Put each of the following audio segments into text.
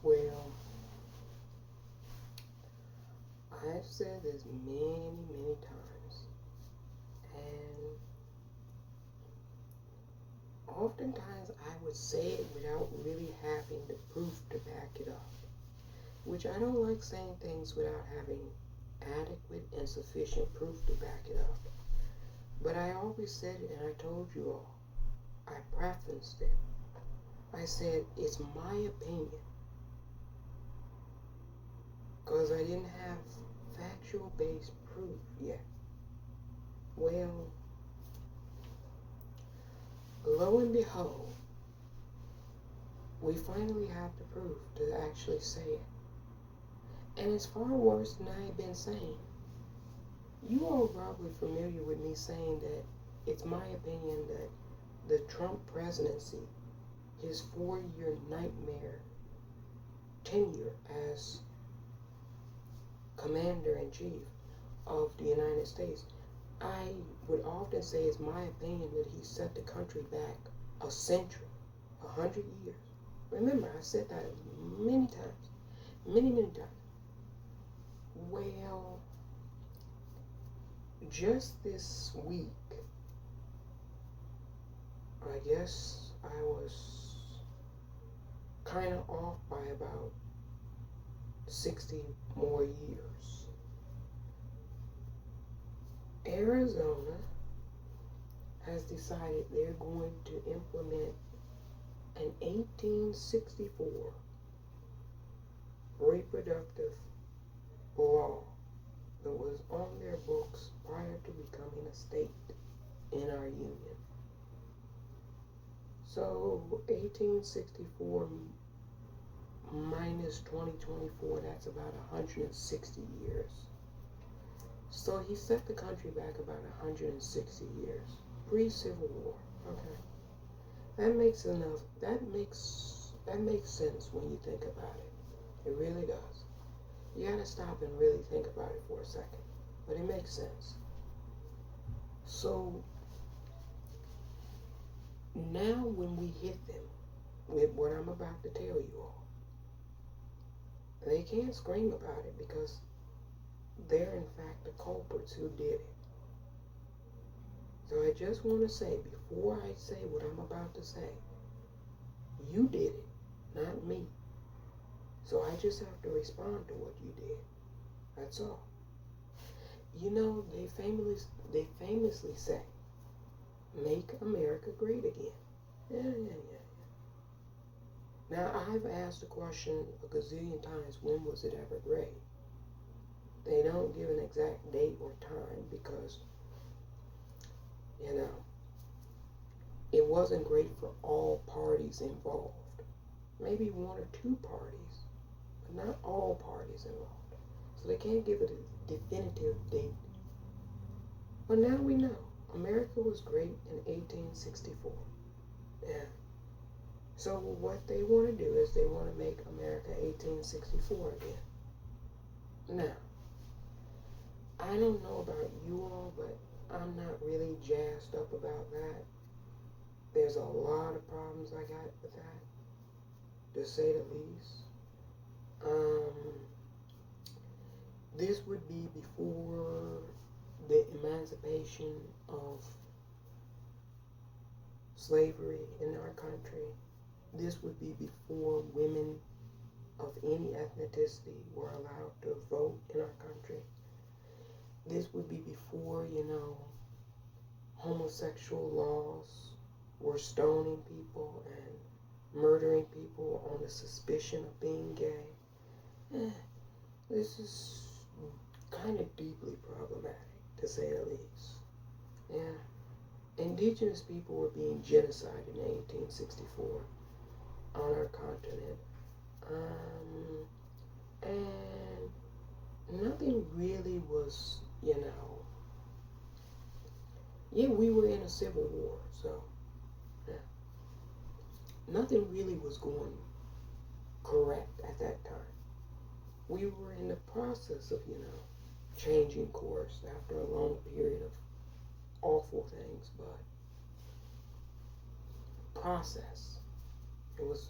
Well, I've said this many, many times, and oftentimes I would say it without really having the proof to back it up, which I don't like saying things without having adequate and sufficient proof to back it up. But I always said it, and I told you all, I prefaced it. I said, it's my opinion, because I didn't have factual based proof yet. Well, lo and behold, we finally have the proof to actually say it. And it's far worse than I had been saying. You all are probably familiar with me saying that it's my opinion that the Trump presidency, his 4-year nightmare tenure as commander-in-chief of the United States, I would often say it's my opinion that he set the country back a century, 100 years. Remember, I said that many times, many, many times. Well, just this week, I guess I was kind of off by about 60 more years. Arizona has decided they're going to implement an 1864 reproductive law that was on their books prior to becoming a state in our union. So 1864 minus 2024, that's about 160 years. So he set the country back about 160 years, pre-Civil War. Okay, that makes sense when you think about it. It really does. You gotta stop and really think about it for a second, but it makes sense. So now when we hit them with what I'm about to tell you all, they can't scream about it because they're in fact the culprits who did it. So I just want to say, before I say what I'm about to say, you did it, not me. So I just have to respond to what you did. That's all. You know, they famously say, make America great again. Yeah. Now, I've asked the question a gazillion times, when was it ever great? They don't give an exact date or time because, it wasn't great for all parties involved. Maybe one or two parties, but not all parties involved. So they can't give it a definitive date. But now we know. America was great in 1864. Yeah. So what they want to do is they want to make America 1864 again. Now, I don't know about you all, but I'm not really jazzed up about that. There's a lot of problems I got with that, to say the least. This would be before the emancipation of slavery in our country. This would be before women of any ethnicity were allowed to vote in our country. This would be before, homosexual laws were stoning people and murdering people on the suspicion of being gay. This is kind of deeply problematic, to say the least. Yeah. Indigenous people were being genocided in 1864 on our continent. And nothing really was, we were in a civil war, so, yeah. Nothing really was going correct at that time. We were in the process of, changing course after a long period of awful things, but process. It was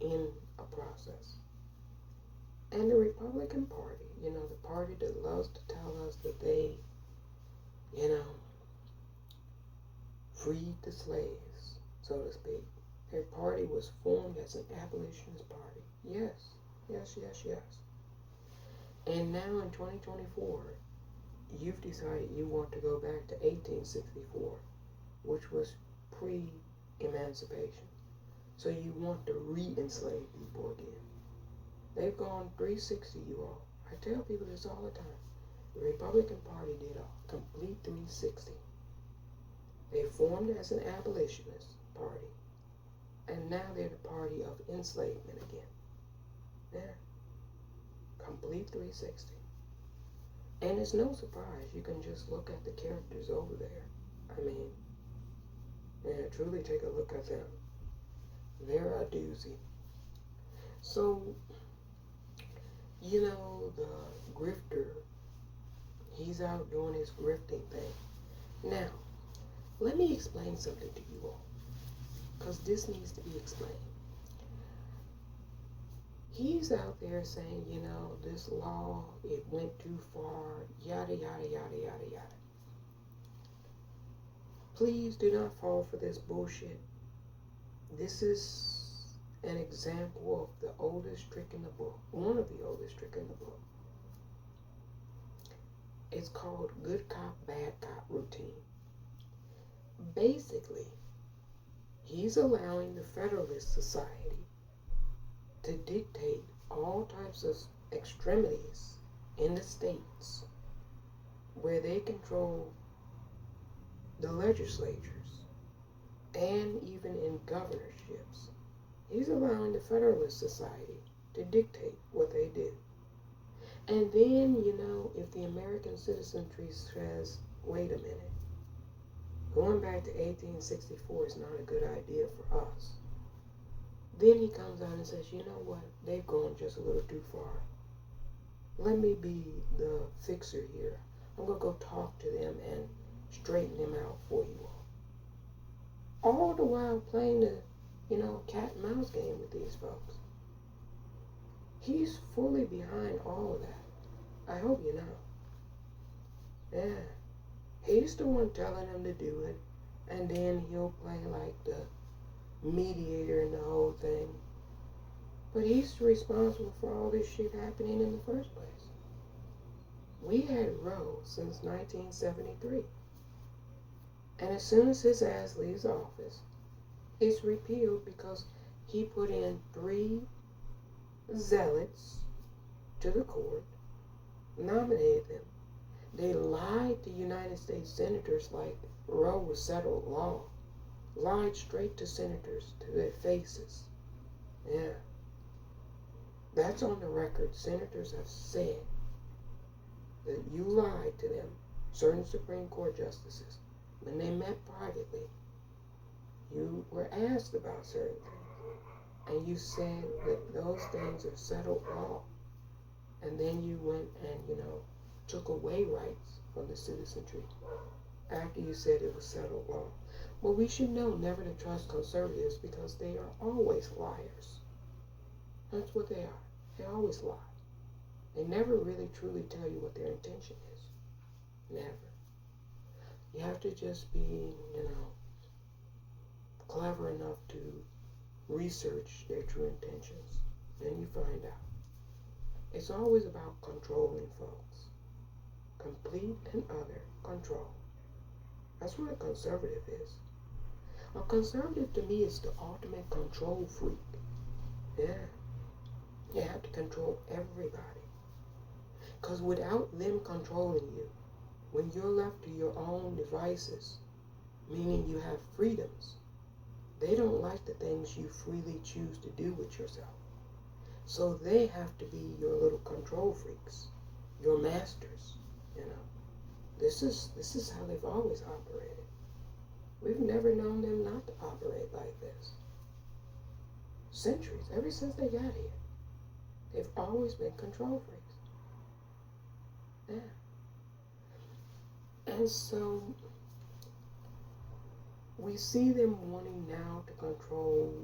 in a process. And the Republican Party, the party that loves to tell us that they, you know, freed the slaves, so to speak. Their party was formed as an abolitionist party. Yes, yes, yes, yes. And now in 2024, you've decided you want to go back to 1864, which was pre-emancipation. So you want to re-enslave people again. They've gone 360, you all. I tell people this all the time. The Republican Party did a complete 360. They formed as an abolitionist party, and now they're the party of enslavement again. Yeah. Complete 360. And it's no surprise. You can just look at the characters over there. I mean, yeah, truly take a look at them. They're a doozy. So, the grifter, he's out doing his grifting thing. Now, let me explain something to you all, because this needs to be explained. He's out there saying, this law, it went too far, yada, yada, yada, yada, yada. Please do not fall for this bullshit. This is an example of the oldest trick in the book, one of the oldest tricks in the book. It's called good cop, bad cop routine. Basically, he's allowing the Federalist Society to dictate all types of extremities in the states where they control the legislatures and even in governorships. He's allowing the Federalist Society to dictate what they do. And then, if the American citizenry says, wait a minute, going back to 1864 is not a good idea for us. Then he comes out and says, you know what, they've gone just a little too far. Let me be the fixer here. I'm going to go talk to them and straighten them out for you all. All the while playing the, cat and mouse game with these folks. He's fully behind all of that. I hope you know. Yeah. He's the one telling them to do it, and then he'll play like the mediator in the whole thing. But he's responsible for all this shit happening in the first place. We had Roe since 1973. And as soon as his ass leaves office, it's repealed because he put in 3 zealots to the court, nominated them. They lied to United States senators like Roe was settled law. Lied straight to senators, to their faces. Yeah. That's on the record. Senators have said that you lied to them, certain Supreme Court justices. When they met privately, you were asked about certain things, and you said that those things are settled law. And then you went and, took away rights from the citizenry after you said it was settled law. Well, we should know never to trust conservatives because they are always liars. That's what they are. They always lie. They never really truly tell you what their intention is. Never. You have to just be, clever enough to research their true intentions. Then you find out. It's always about controlling folks. Complete and utter control. That's what a conservative is. A conservative to me is the ultimate control freak. Yeah. You have to control everybody. Because without them controlling you, when you're left to your own devices, meaning you have freedoms, they don't like the things you freely choose to do with yourself. So they have to be your little control freaks, your masters, This is how they've always operated. We've never known them not to operate like this. Centuries, ever since they got here, they've always been control freaks. Yeah. And so we see them wanting now to control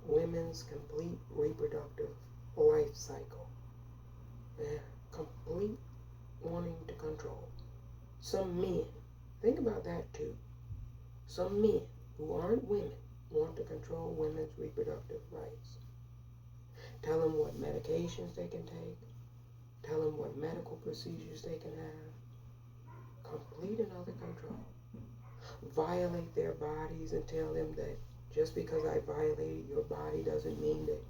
women's complete reproductive life cycle. Yeah, complete wanting to control. Some men, think about that too. Some men who aren't women want to control women's reproductive rights. Tell them what medications they can take. Tell them what medical procedures they can have. Complete and utter control. Violate their bodies and tell them that just because I violated your body doesn't mean that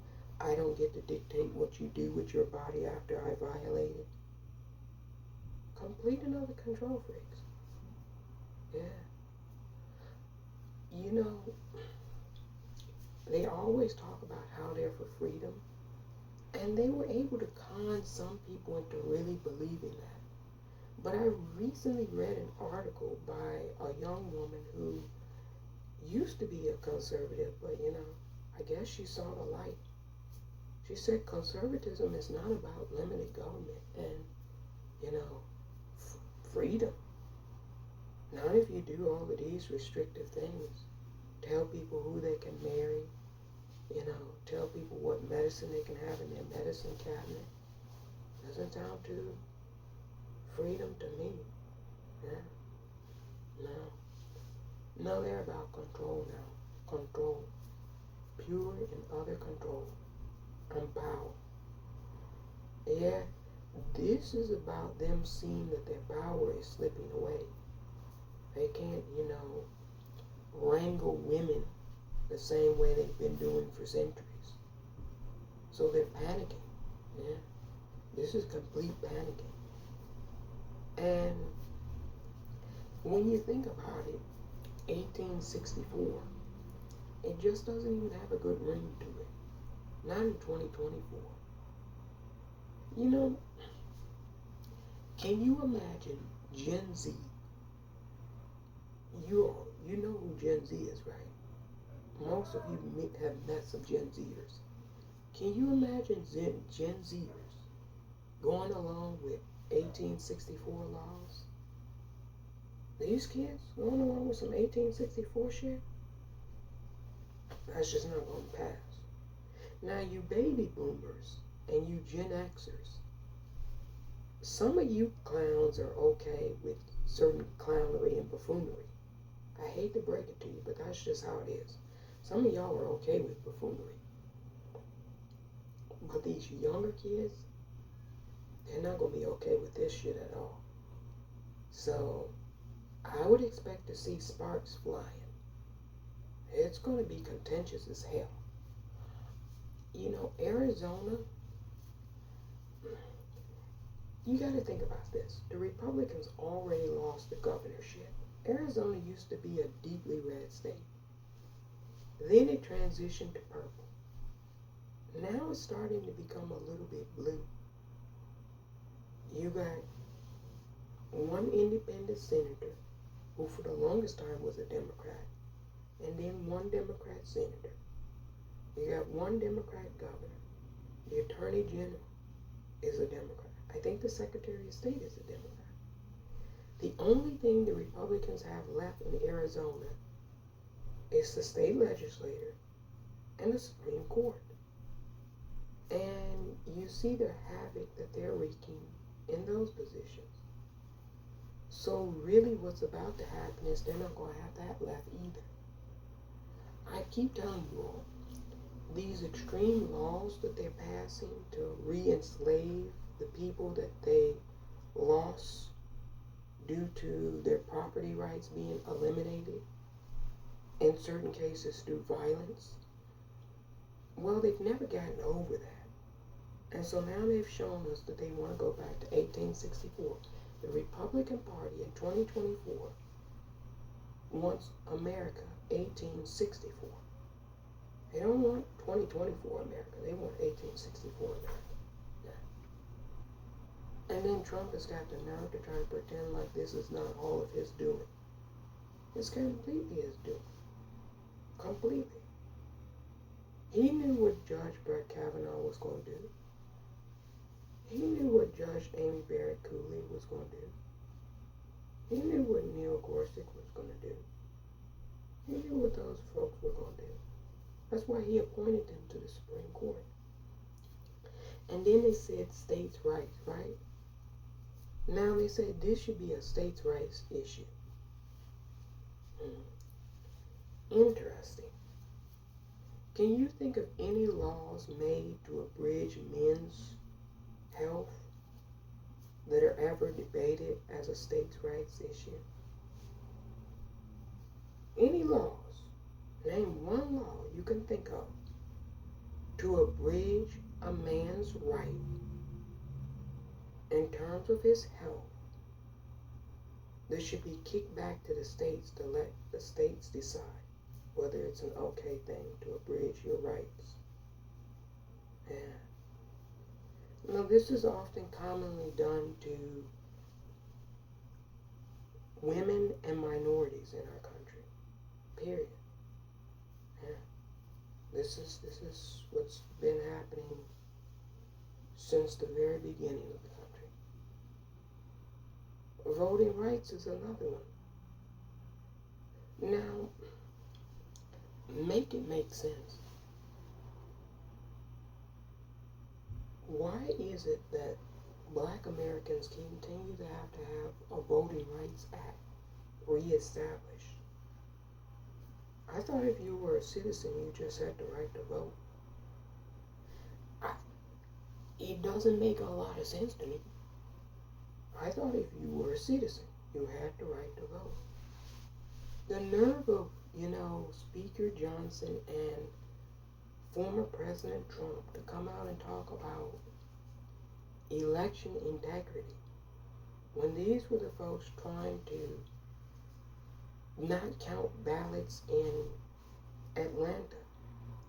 I don't get to dictate what you do with your body after I violate it. Complete and utter control freaks. Yeah. You know, they always talk about how they're for freedom, and they were able to con some people into really believing that. But I recently read an article by a young woman who used to be a conservative, but I guess she saw the light. She said conservatism is not about limited government and, freedom. Not if you do all of these restrictive things. Tell people who they can marry, tell people what medicine they can have in their medicine cabinet. Doesn't sound too freedom to me. Yeah. No. No, they're about control now. Control. Pure and utter control. And power. Yeah, this is about them seeing that their power is slipping away. They can't, wrangle women the same way they've been doing for centuries. So they're panicking. Yeah. This is complete panicking. And when you think about it, 1864, it just doesn't even have a good ring to it. Not in 2024. Can you imagine Gen Z? You know who Gen Z is, right? Most of you have met some Gen Zers. Can you imagine Gen Zers going along with 1864 laws? These kids going along with some 1864 shit? That's just not going to pass. Now, you baby boomers and you Gen Xers, some of you clowns are okay with certain clownery and buffoonery. I hate to break it to you, but that's just how it is. Some of y'all are okay with buffoonery. But these younger kids, they're not going to be okay with this shit at all. So, I would expect to see sparks flying. It's going to be contentious as hell. Arizona, you got to think about this. The Republicans already lost the governorship. Arizona used to be a deeply red state. Then it transitioned to purple. Now it's starting to become a little bit blue. You got one independent senator who for the longest time was a Democrat, and then one Democrat senator. You got one Democrat governor. The Attorney General is a Democrat. I think the Secretary of State is a Democrat. The only thing the Republicans have left in Arizona is the state legislature and the Supreme Court. And you see the havoc that they're wreaking in those positions. So really what's about to happen is they're not going to have that left either. I keep telling you all, these extreme laws that they're passing to re-enslave the people that they lost due to their property rights being eliminated, in certain cases through violence, well, they've never gotten over that. And so now they've shown us that they want to go back to 1864. The Republican Party in 2024 wants America 1864. They don't want 2024 America. They want 1864 America. Yeah. And then Trump has got the nerve to try to pretend like this is not all of his doing. It's completely his doing. Completely. He knew what Judge Brett Kavanaugh was going to do. He knew what Judge Amy Barrett Cooley was going to do. He knew what Neil Gorsuch was going to do. He knew what those folks were going to do. That's why he appointed them to the Supreme Court. And then they said states' rights, right? Now they say this should be a states' rights issue. Interesting. Can you think of any laws made to abridge men's health that are ever debated as a states' rights issue? Any laws? Name one law you can think of to abridge a man's right in terms of his health that should be kicked back to the states to let the states decide whether it's an okay thing to abridge your rights. Yeah. Now, this is often commonly done to women and minorities in our country. Period. Yeah. This is what's been happening since the very beginning of the country. Voting rights is another one. Now, make it make sense. Why is it that Black Americans continue to have a Voting Rights Act reestablished? I thought if you were a citizen, you just had the right to vote. It doesn't make a lot of sense to me. I thought if you were a citizen, you had the right to vote. The nerve of, Speaker Johnson and former President Trump to come out and talk about election integrity when these were the folks trying to not count ballots in Atlanta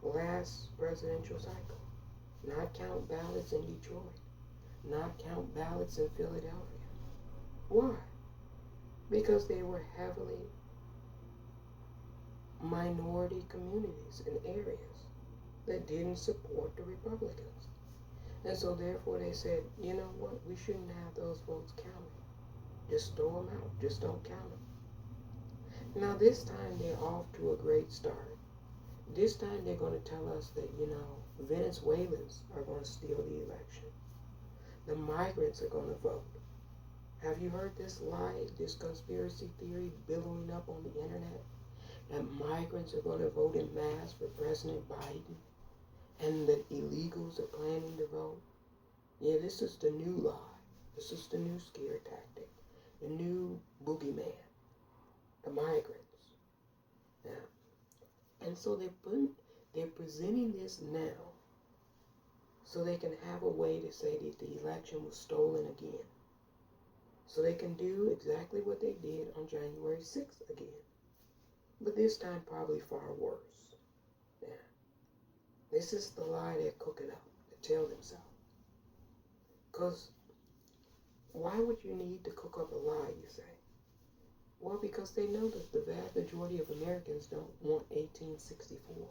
last presidential cycle, not count ballots in Detroit, not count ballots in Philadelphia. Why? Because they were heavily minority communities and areas that didn't support the Republicans. And so therefore they said, you know what, we shouldn't have those votes counted. Just throw them out. Just don't count them. Now this time they're off to a great start. This time they're going to tell us that, Venezuelans are going to steal the election. The migrants are going to vote. Have you heard this lie, this conspiracy theory billowing up on the internet? That migrants are going to vote in mass for President Biden and that illegals are planning to vote? Yeah, this is the new lie. This is the new scare tactic. The new boogeyman. The migrants. Yeah. And so they're presenting this now so they can have a way to say that the election was stolen again. So they can do exactly what they did on January 6th again. But this time probably far worse. Yeah. This is the lie they're cooking up to tell themselves. Because why would you need to cook up a lie, you say? Well, because they know that the vast majority of Americans don't want 1864.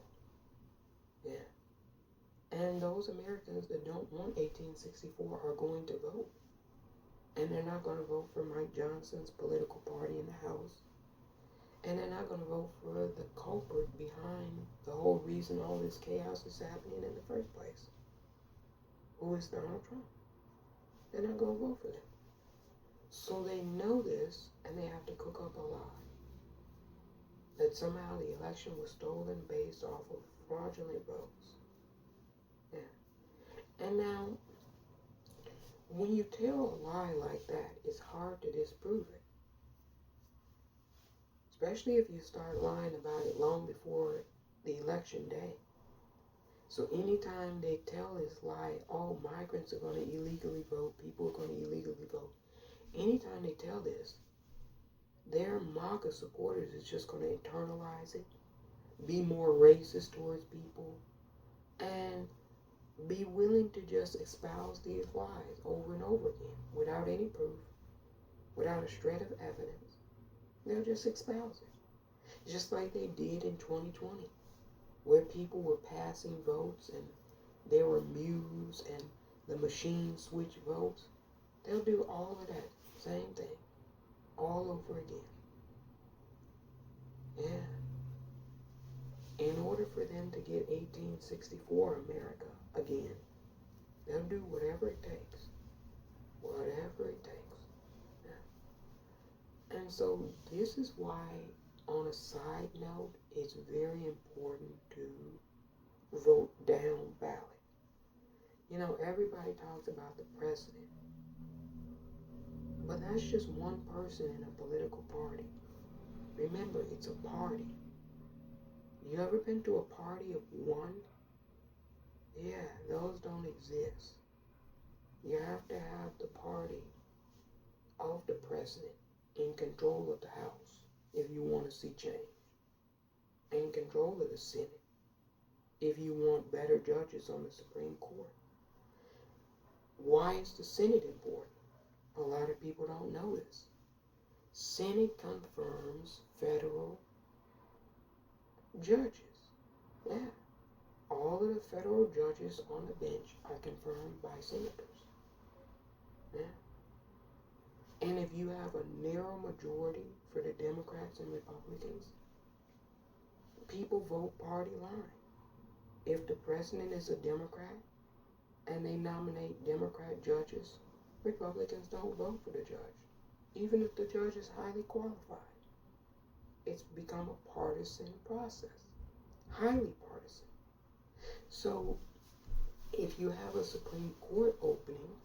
Yeah. And those Americans that don't want 1864 are going to vote. And they're not going to vote for Mike Johnson's political party in the House. And they're not going to vote for the culprit behind the whole reason all this chaos is happening in the first place, who is Donald Trump. They're not going to vote for them. So they know this, and they have to cook up a lie. That somehow the election was stolen based off of fraudulent votes. Yeah. And now, when you tell a lie like that, it's hard to disprove it. Especially if you start lying about it long before the election day. So anytime they tell this lie, oh, migrants are going to illegally vote, people are going to illegally vote. Anytime they tell this, their MAGA supporters is just going to internalize it, be more racist towards people, and be willing to just espouse these lies over and over again without any proof, without a shred of evidence. They'll just espouse it. Just like they did in 2020, where people were passing votes and there were mules and the machine switched votes. They'll do all of that same thing all over again. Yeah. In order for them to get 1864 America again, They'll do whatever it takes. Whatever it takes. Yeah. And so this is why, on a side note, it's very important to vote down ballot. You know, everybody talks about the president, but that's just one person in a political party. Remember, it's a party. You ever been to a party of one? Yeah, those don't exist. You have to have the party of the president in control of the House if you want to see change, in control of the Senate if you want better judges on the Supreme Court. Why is the Senate important? A lot of people don't know this. Senate confirms federal judges. Yeah. All of the federal judges on the bench are confirmed by senators. Yeah. And if you have a narrow majority for the Democrats and Republicans, people vote party line. If the president is a Democrat and they nominate Democrat judges, Republicans don't vote for the judge, even if the judge is highly qualified. It's become a partisan process, highly partisan. So if you have a Supreme Court opening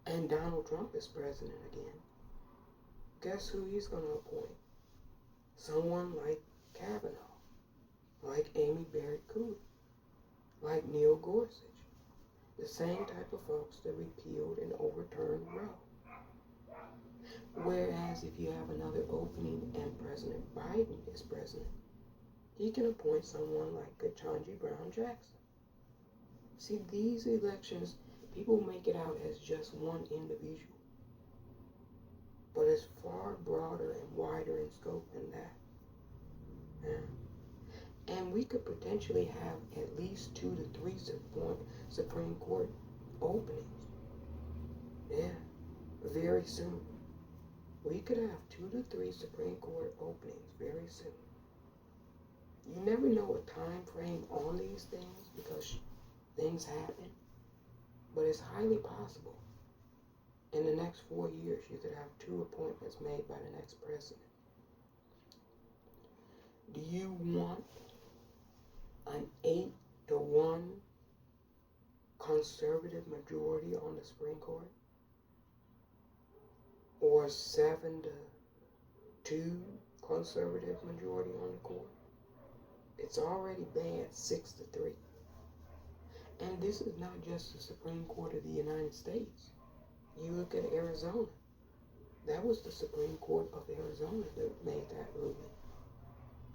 and Donald Trump is president again, guess who he's going to appoint? Someone like Kavanaugh, like Amy Barrett Cooley, like Neil Gorsuch, the same type of folks that repealed and overturned Roe. Whereas if you have another opening and President Biden is president, he can appoint someone like Ketanji Brown Jackson. See, these elections, people make it out as just one individual, but it's far broader and wider in scope than that. Yeah. And we could potentially have at least 2 to 3 Supreme Court openings. Yeah, very soon. We could have 2 to 3 Supreme Court openings very soon. You never know a time frame on these things because things happen, but it's highly possible. In the next 4 years, you could have 2 appointments made by the next president. Do you want an 8-1 conservative majority on the Supreme Court? Or 7-2 conservative majority on the court? It's already bad 6-3. And this is not just the Supreme Court of the United States. You look at Arizona. That was the Supreme Court of Arizona that made that ruling.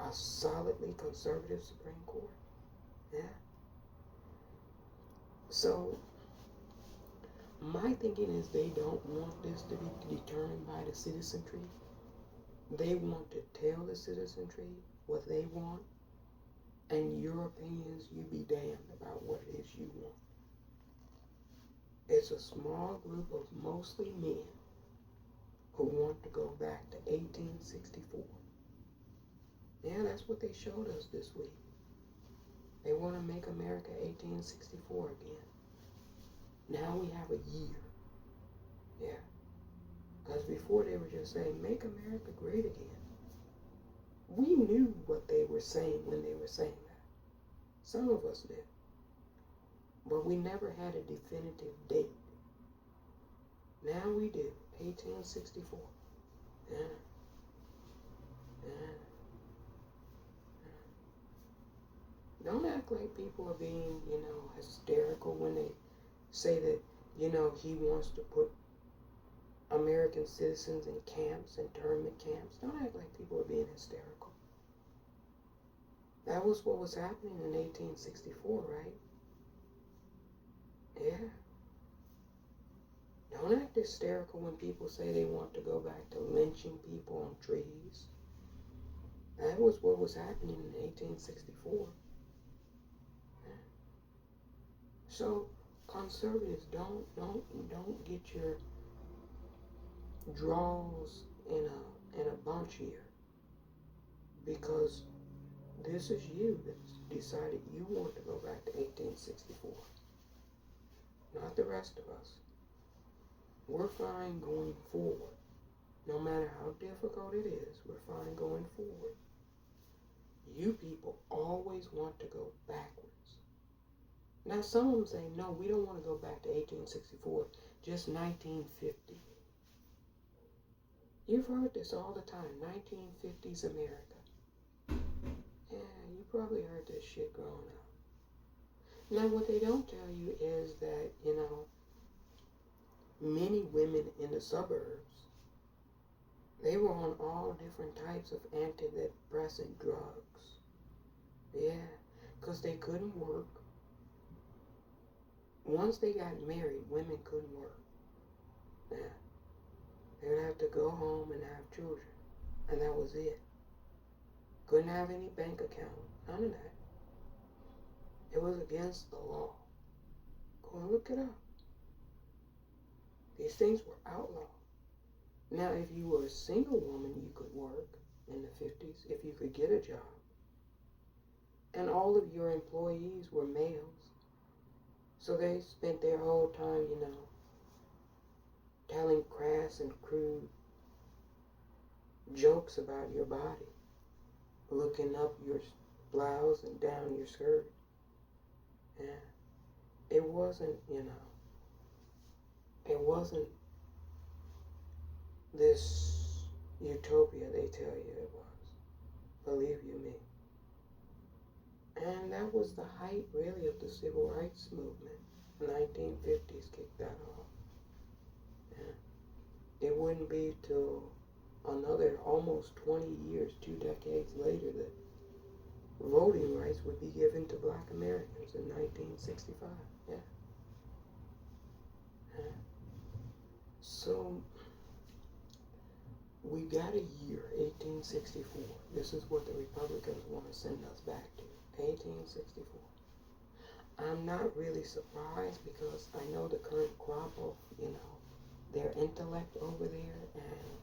A solidly conservative Supreme Court. Yeah. So, my thinking is they don't want this to be determined by the citizenry. They want to tell the citizenry what they want, and your opinions, you be damned about what it is you want. It's a small group of mostly men who want to go back to 1864. Yeah, that's what they showed us this week. They want to make America 1864 again. Now we have a year. Yeah. Because before they were just saying, make America great again. We knew what they were saying when they were saying that. Some of us did. But we never had a definitive date. Now we do. 1864. Yeah. Yeah. Don't act like people are being, hysterical when they say that, he wants to put American citizens in camps, internment camps. Don't act like people are being hysterical. That was what was happening in 1864, right? Yeah. Don't act hysterical when people say they want to go back to lynching people on trees. That was what was happening in 1864. So conservatives, don't get your draws in a bunch here, because this is you that's decided you want to go back to 1864. not the rest of us. We're fine going forward. No matter how difficult it is, we're fine going forward. You people always want to go backwards. Now, some of them say, no, we don't want to go back to 1864, just 1950. You've heard this all the time, 1950s America. Yeah, you probably heard this shit growing up. Now, what they don't tell you is that, many women in the suburbs, they were on all different types of antidepressant drugs. Yeah, because they couldn't work. Once they got married, women couldn't work. Yeah, they would have to go home and have children, and that was it. Couldn't have any bank account, none of that. It was against the law. Go and look it up. These things were outlawed. Now, if you were a single woman, you could work in the 50s, if you could get a job. And all of your employees were males. So they spent their whole time, telling crass and crude jokes about your body, looking up your blouse and down your skirt. Yeah. It wasn't, it wasn't this utopia they tell you it was. Believe you me. And that was the height, really, of the civil rights movement. The 1950s kicked that off. Yeah. It wouldn't be till another almost 20 years, 2 decades later, that voting rights would be given to black Americans in 1965. Yeah. Yeah. So, we got a year, 1864. This is what the Republicans want to send us back to, 1864. I'm not really surprised because I know the current crop of, their intellect over there, and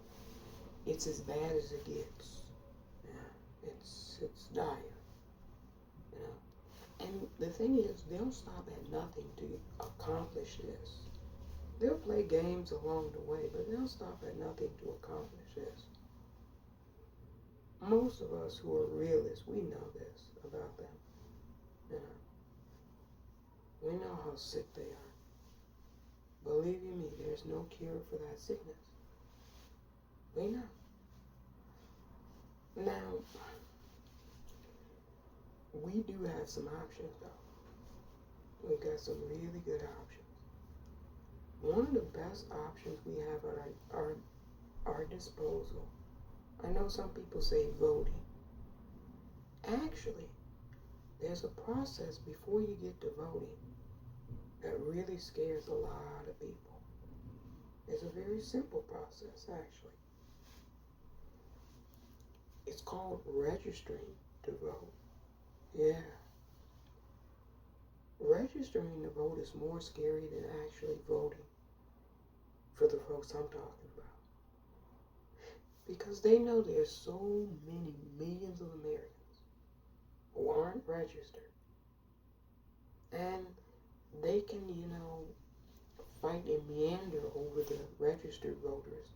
it's as bad as it gets. Yeah, it's dire, And the thing is, they'll stop at nothing to accomplish this. They'll play games along the way, but they'll stop at nothing to accomplish this. Most of us who are realists, we know this about them. We know how sick they are. Believe you me, there's no cure for that sickness. We know. Now, we do have some options, though. We've got some really good options. One of the best options we have at our disposal, I know some people say voting. Actually, there's a process before you get to voting that really scares a lot of people. It's a very simple process, actually. It's called registering to vote. Yeah. Registering to vote is more scary than actually voting for the folks I'm talking about. Because they know there's so many millions of Americans who aren't registered. And they can, fight and meander over the registered voters.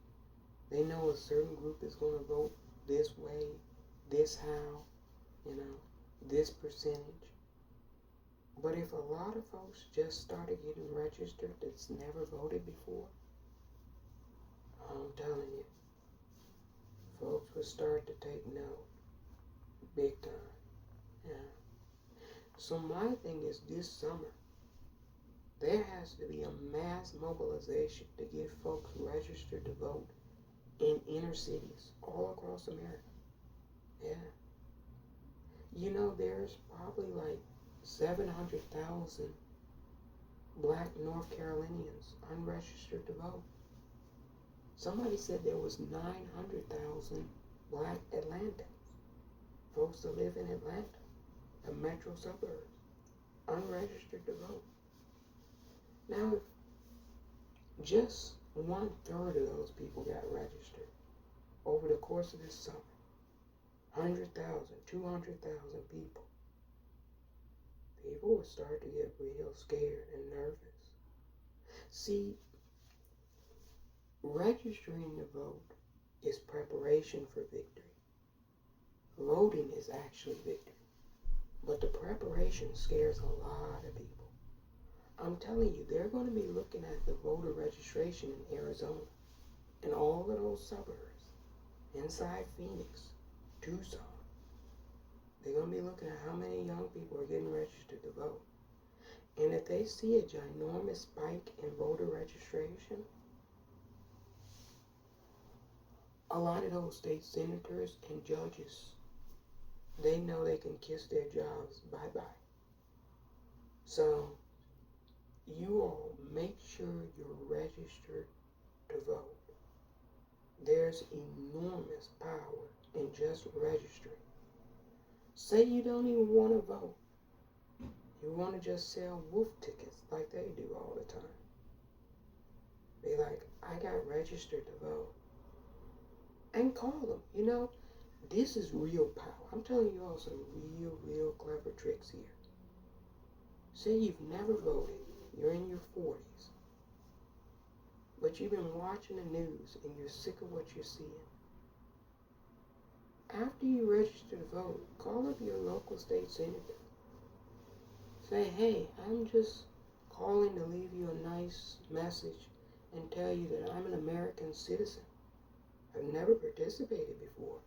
They know a certain group is going to vote this way, this how, this percentage. But if a lot of folks just started getting registered that's never voted before, I'm telling you, folks would start to take note. Big time. Yeah. So my thing is, this summer, there has to be a mass mobilization to get folks registered to vote in inner cities all across America. Yeah. There's probably like 700,000 black North Carolinians unregistered to vote. Somebody said there was 900,000 black Atlantans, folks that live in Atlanta, the metro suburbs, unregistered to vote. Now, if just 1/3 of those people got registered over the course of this summer, 100,000, 200,000 people would start to get real scared and nervous. See, registering to vote is preparation for victory. Voting is actually victory. But the preparation scares a lot of people. I'm telling you, they're going to be looking at the voter registration in Arizona and all of those suburbs inside Phoenix, Tucson. They're going to be looking at how many young people are getting registered to vote. And if they see a ginormous spike in voter registration, a lot of those state senators and judges, they know they can kiss their jobs bye-bye. So, you all make sure you're registered to vote. There's enormous power in just registering. Say you don't even want to vote. You want to just sell wolf tickets like they do all the time. Be like, I got registered to vote. And call them. This is real power. I'm telling you all some real clever tricks here. Say you've never voted. You're in your 40s. But you've been watching the news and you're sick of what you're seeing. After you register to vote, call up your local state senator. Say, hey, I'm just calling to leave you a nice message and tell you that I'm an American citizen. I've never participated before,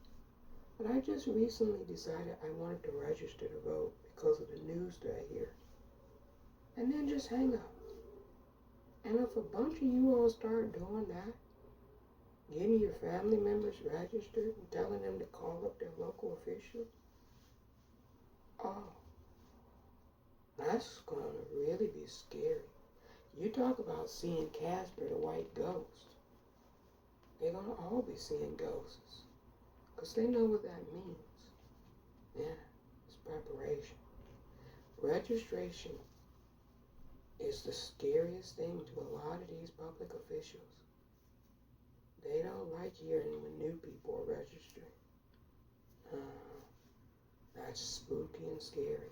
but I just recently decided I wanted to register to vote because of the news that I hear. And then just hang up. And if a bunch of you all start doing that, getting your family members registered and telling them to call up their local official, oh, that's going to really be scary. You talk about seeing Casper the White Ghost. They're going to all be seeing ghosts because they know what that means. Yeah, it's preparation. Registration is the scariest thing to a lot of these public officials. They don't like hearing when new people are registering. That's spooky and scary.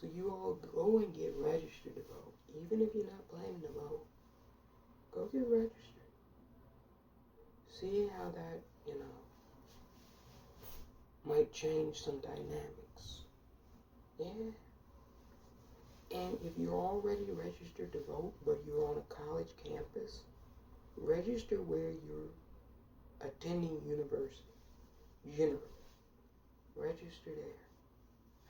So you all go and get registered to vote. Even if you're not planning to vote, go get registered. See how that, might change some dynamics. Yeah. And if you're already registered to vote, but you're on a college campus, register where you're attending university. Generally. Register there.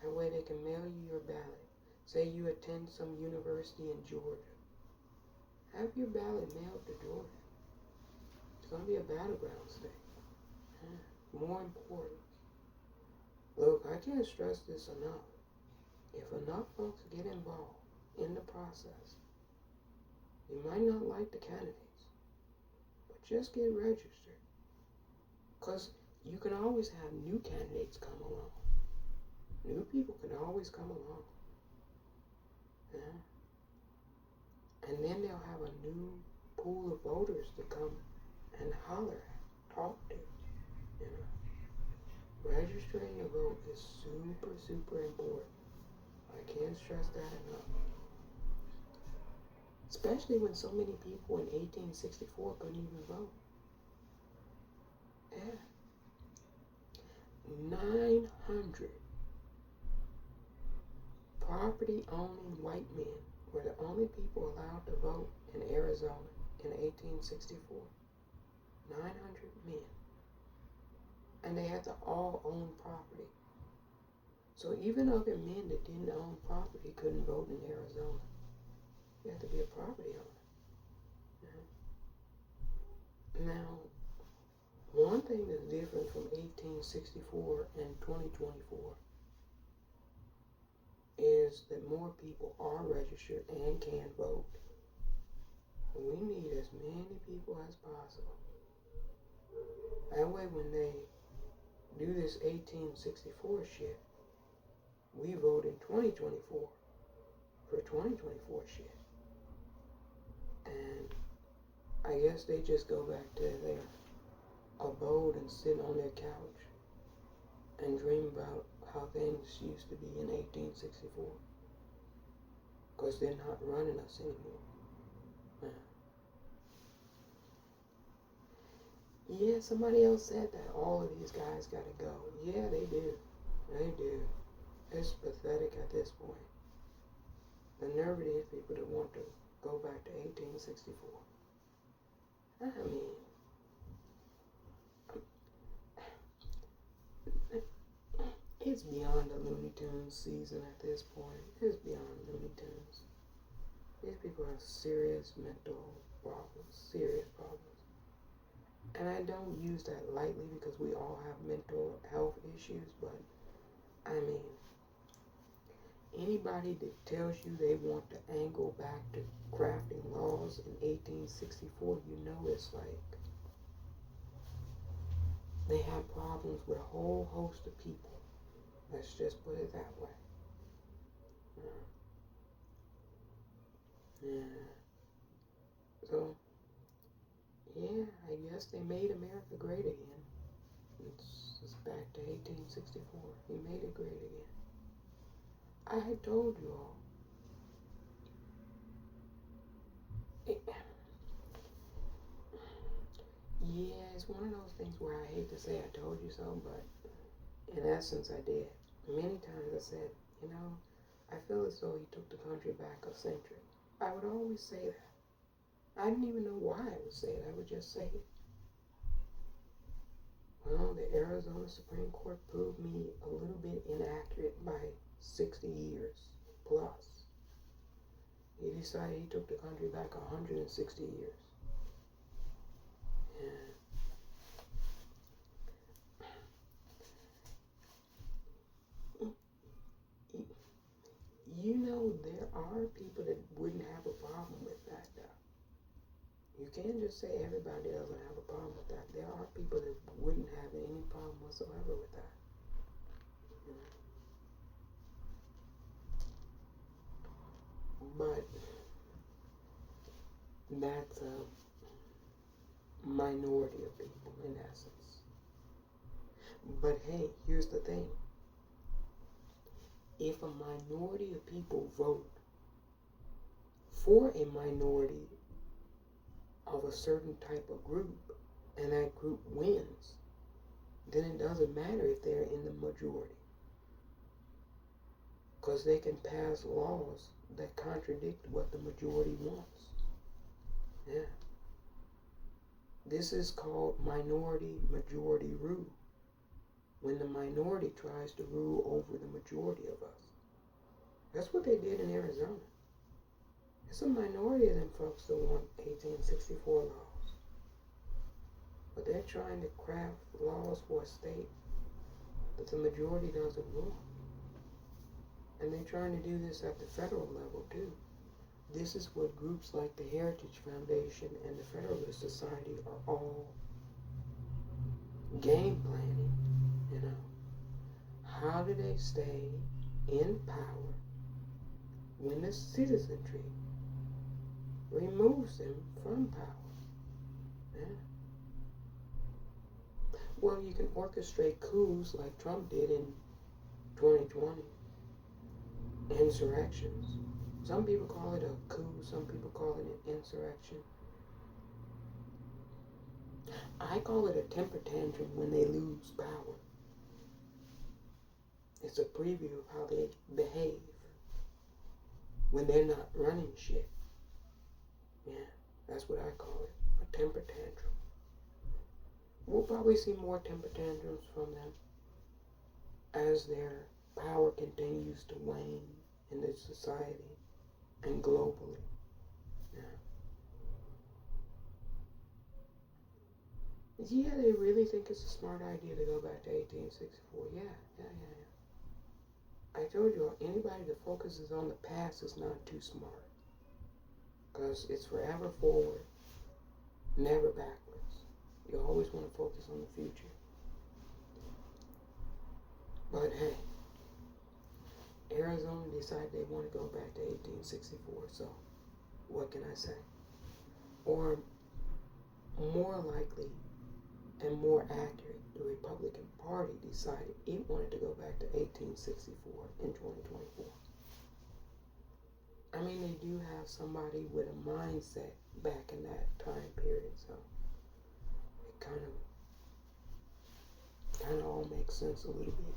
That way they can mail you your ballot. Say you attend some university in Georgia. Have your ballot mailed to Georgia. It's going to be a battleground state. More important. Look, I can't stress this enough. If enough folks get involved in the process, you might not like the candidates, but just get registered. Because you can always have new candidates come along. New people can always come along. Yeah. And then they'll have a new pool of voters to come and holler at, talk to. Registering to vote is super important. I can't stress that enough. Especially when so many people in 1864 couldn't even vote. Yeah. 900 property-owning white men were the only people allowed to vote in Arizona in 1864. 900 men. And they had to all own property. So even other men that didn't own property couldn't vote in Arizona. You had to be a property owner. Yeah. Now, one thing that's different from 1864 and 2024 is that more people are registered and can vote. We need as many people as possible. That way when they do this 1864 shit, we vote in 2024 for 2024 shit. And I guess they just go back to their abode and sit on their couch and dream about how things used to be in 1864. because they're not running us anymore. Yeah, somebody else said that all of these guys gotta go. Yeah, they do. They do. It's pathetic at this point. The nerve of these people that want to go back to 1864. I mean, it's beyond the Looney Tunes season at this point. It's beyond Looney Tunes. These people have serious mental problems, serious problems. And I don't use that lightly because we all have mental health issues, but I mean, anybody that tells you they want to angle back to crafting laws in 1864, you know it's like they have problems with a whole host of people. Let's just put it that way. Yeah. So, yeah, I guess they made America great again. It's back to 1864. He made it great again. I had told you all. Yeah, it's one of those things where I hate to say I told you so, but in essence I did. Many times I said, you know, I feel as though he took the country back a century. I would always say that. I didn't even know why I would say it. I would just say it. Well, the Arizona Supreme Court proved me a little bit inaccurate by 60 years plus. He decided he took the country back 160 years. Yeah. You know, there are people that wouldn't have a problem with that, though. You can't just say everybody doesn't have a problem with that. There are people that wouldn't have any problem whatsoever with that. But that's a minority of people, in essence. But hey, here's the thing. If a minority of people vote for a minority of a certain type of group, and that group wins, then it doesn't matter if they're in the majority. Because they can pass laws that contradict what the majority wants. Yeah. This is called minority-majority rule. When the minority tries to rule over the majority of us. That's what they did in Arizona. It's a minority of them folks that want 1864 laws. But they're trying to craft laws for a state that the majority doesn't want. And they're trying to do this at the federal level too. This is what groups like the Heritage Foundation and the Federalist Society are all game planning, you know. How do they stay in power when the citizenry removes them from power? Yeah. Well, you can orchestrate coups like Trump did in 2020. Insurrections. Some people call it a coup, some people call it an insurrection. I call it a temper tantrum when they lose power. It's a preview of how they behave when they're not running shit. Yeah, that's what I call it, a temper tantrum. We'll probably see more temper tantrums from them as their power continues to wane in the society and globally. Yeah. Yeah, they really think it's a smart idea to go back to 1864. Yeah. I told you, anybody that focuses on the past is not too smart. Because it's forever forward, never backwards. You always want to focus on the future. But hey, Arizona decided they want to go back to 1864, so what can I say? Or more likely and more accurate, the Republican Party decided it wanted to go back to 1864 in 2024. I mean, they do have somebody with a mindset back in that time period, so it kind of all makes sense a little bit.